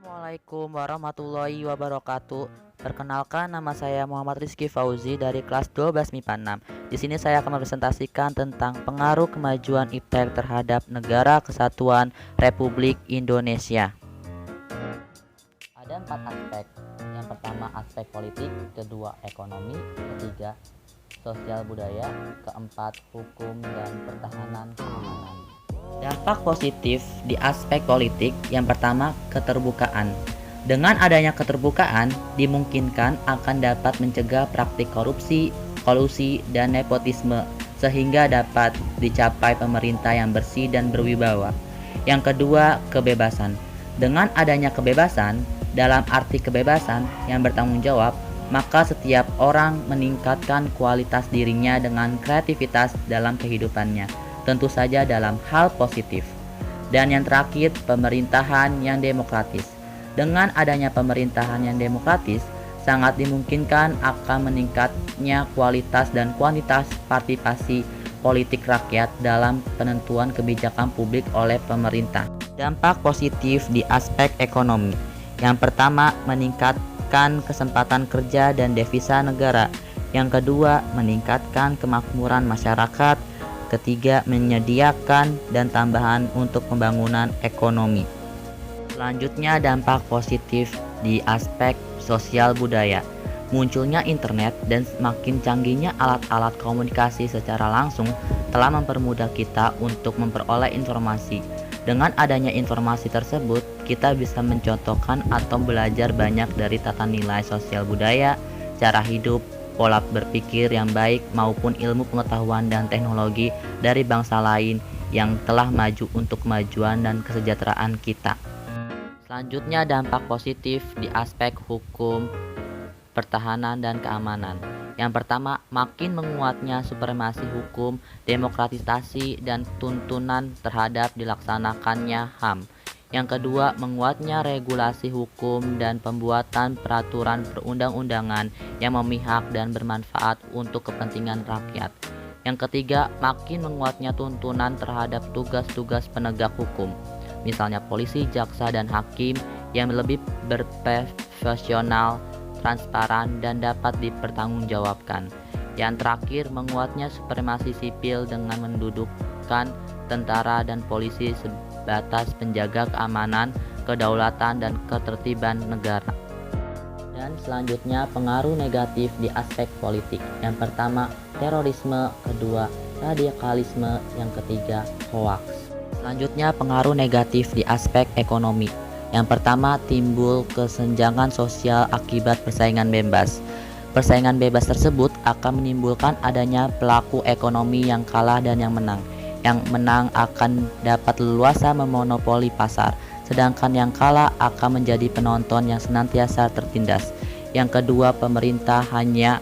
Assalamualaikum warahmatullahi wabarakatuh. Perkenalkan, nama saya Muhammad Rizky Fauzi dari kelas 12 MIPA 6. Di sini saya akan mempresentasikan tentang pengaruh kemajuan iptek terhadap Negara Kesatuan Republik Indonesia. Ada 4 aspek. Yang pertama aspek politik, kedua ekonomi, ketiga sosial budaya, keempat hukum dan pertahanan keamanan. Dampak positif di aspek politik, yang pertama keterbukaan. Dengan adanya keterbukaan, dimungkinkan akan dapat mencegah praktik korupsi, kolusi, dan nepotisme, sehingga dapat dicapai pemerintah yang bersih dan berwibawa. Yang kedua, kebebasan. Dengan adanya kebebasan, dalam arti kebebasan yang bertanggung jawab, maka setiap orang meningkatkan kualitas dirinya dengan kreativitas dalam kehidupannya, tentu saja dalam hal positif. Dan yang terakhir, pemerintahan yang demokratis. Dengan adanya pemerintahan yang demokratis, sangat dimungkinkan akan meningkatnya kualitas dan kuantitas partisipasi politik rakyat dalam penentuan kebijakan publik oleh pemerintah. Dampak positif di aspek ekonomi. Yang pertama, meningkatkan kesempatan kerja dan devisa negara. Yang kedua, meningkatkan kemakmuran masyarakat. Ketiga, menyediakan dan tambahan untuk pembangunan ekonomi. Selanjutnya, dampak positif di aspek sosial budaya. Munculnya internet dan semakin canggihnya alat-alat komunikasi secara langsung telah mempermudah kita untuk memperoleh informasi. Dengan adanya informasi tersebut, kita bisa mencontohkan atau belajar banyak dari tata nilai sosial budaya, cara hidup, pola berpikir yang baik maupun ilmu pengetahuan dan teknologi dari bangsa lain yang telah maju untuk kemajuan dan kesejahteraan kita. Selanjutnya, dampak positif di aspek hukum, pertahanan dan keamanan. Yang pertama, makin menguatnya supremasi hukum, demokratisasi dan tuntunan terhadap dilaksanakannya HAM. Yang kedua, menguatnya regulasi hukum dan pembuatan peraturan perundang-undangan yang memihak dan bermanfaat untuk kepentingan rakyat. Yang ketiga, makin menguatnya tuntunan terhadap tugas-tugas penegak hukum, misalnya polisi, jaksa, dan hakim yang lebih berprofesional, transparan, dan dapat dipertanggungjawabkan. Yang terakhir, menguatnya supremasi sipil dengan mendudukkan tentara dan polisi sebatas penjaga keamanan, kedaulatan, dan ketertiban negara. Dan selanjutnya, pengaruh negatif di aspek politik. Yang pertama, terorisme, kedua, radikalisme, yang ketiga, hoaks. Selanjutnya, pengaruh negatif di aspek ekonomi. Yang pertama, timbul kesenjangan sosial akibat persaingan bebas. Persaingan bebas tersebut akan menimbulkan adanya pelaku ekonomi yang kalah dan yang menang. Yang menang akan dapat leluasa memonopoli pasar, sedangkan yang kalah akan menjadi penonton yang senantiasa tertindas. Yang kedua, pemerintah hanya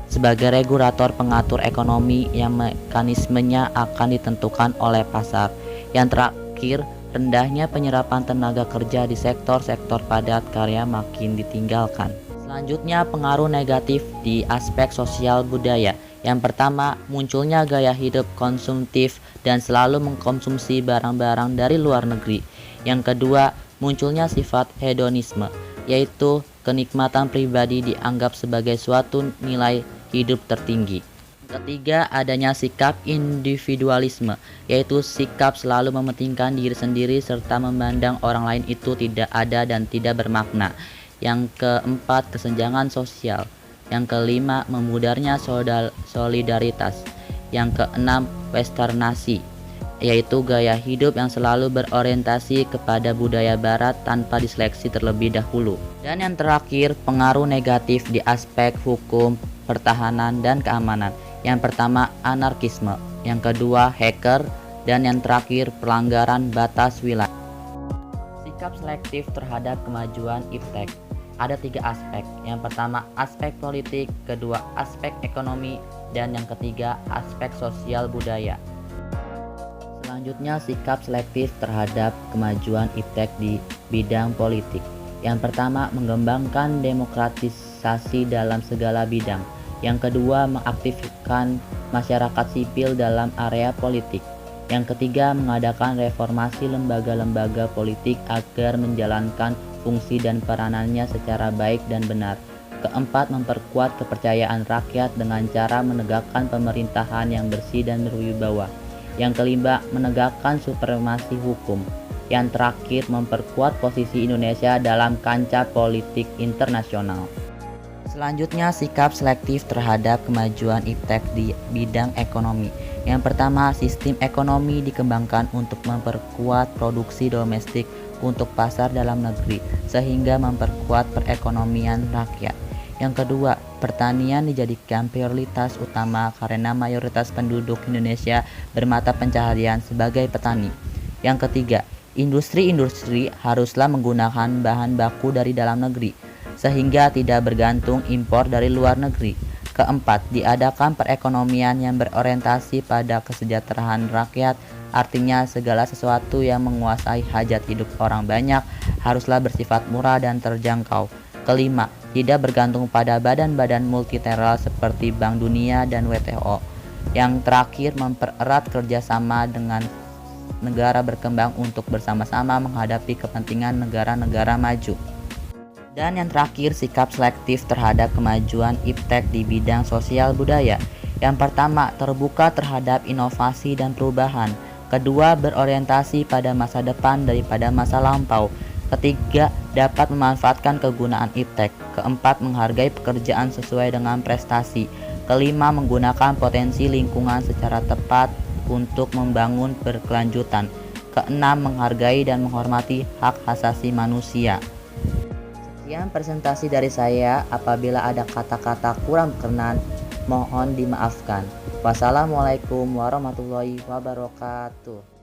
sebagai regulator pengatur ekonomi yang mekanismenya akan ditentukan oleh pasar. Yang terakhir, rendahnya penyerapan tenaga kerja di sektor-sektor padat karya makin ditinggalkan. Selanjutnya, pengaruh negatif di aspek sosial budaya. Yang pertama, munculnya gaya hidup konsumtif dan selalu mengkonsumsi barang-barang dari luar negeri. Yang kedua, munculnya sifat hedonisme, yaitu kenikmatan pribadi dianggap sebagai suatu nilai hidup tertinggi. Ketiga, adanya sikap individualisme, yaitu sikap selalu mementingkan diri sendiri serta memandang orang lain itu tidak ada dan tidak bermakna. Yang keempat, kesenjangan sosial. Yang kelima, memudarnya solidaritas. Yang keenam, westernasi, yaitu gaya hidup yang selalu berorientasi kepada budaya barat tanpa diseleksi terlebih dahulu. Dan yang terakhir, pengaruh negatif di aspek hukum, pertahanan, dan keamanan. Yang pertama, anarkisme. Yang kedua, hacker. Dan yang terakhir, pelanggaran batas wilayah. Sikap selektif terhadap kemajuan iptek. Ada 3 aspek. Yang pertama, aspek politik. Kedua, aspek ekonomi. Dan yang ketiga, aspek sosial budaya. Selanjutnya, sikap selektif terhadap kemajuan iptek di bidang politik. Yang pertama, mengembangkan demokratisasi dalam segala bidang. Yang kedua, mengaktifkan masyarakat sipil dalam area politik. Yang ketiga, mengadakan reformasi lembaga-lembaga politik agar menjalankan fungsi dan peranannya secara baik dan benar. Keempat, memperkuat kepercayaan rakyat dengan cara menegakkan pemerintahan yang bersih dan berwibawa. Yang kelima, menegakkan supremasi hukum. Yang terakhir, memperkuat posisi Indonesia dalam kancah politik internasional. Selanjutnya, sikap selektif terhadap kemajuan iptek di bidang ekonomi. Yang pertama, sistem ekonomi dikembangkan untuk memperkuat produksi domestik untuk pasar dalam negeri, sehingga memperkuat perekonomian rakyat. Yang kedua, pertanian dijadikan prioritas utama karena mayoritas penduduk Indonesia bermata pencaharian sebagai petani. Yang ketiga, industri-industri haruslah menggunakan bahan baku dari dalam negeri, sehingga tidak bergantung impor dari luar negeri. Keempat, diadakan perekonomian yang berorientasi pada kesejahteraan rakyat, artinya segala sesuatu yang menguasai hajat hidup orang banyak haruslah bersifat murah dan terjangkau. Kelima, tidak bergantung pada badan-badan multilateral seperti Bank Dunia dan WTO. Yang terakhir, mempererat kerjasama dengan negara berkembang untuk bersama-sama menghadapi kepentingan negara-negara maju. Dan yang terakhir, sikap selektif terhadap kemajuan iptek di bidang sosial budaya. Yang pertama, terbuka terhadap inovasi dan perubahan. Kedua, berorientasi pada masa depan daripada masa lampau. Ketiga, dapat memanfaatkan kegunaan iptek. Keempat, menghargai pekerjaan sesuai dengan prestasi. Kelima, menggunakan potensi lingkungan secara tepat untuk membangun berkelanjutan. Keenam, menghargai dan menghormati hak asasi manusia. Sekian presentasi dari saya. Apabila ada kata-kata kurang berkenan, mohon dimaafkan. Wassalamualaikum warahmatullahi wabarakatuh.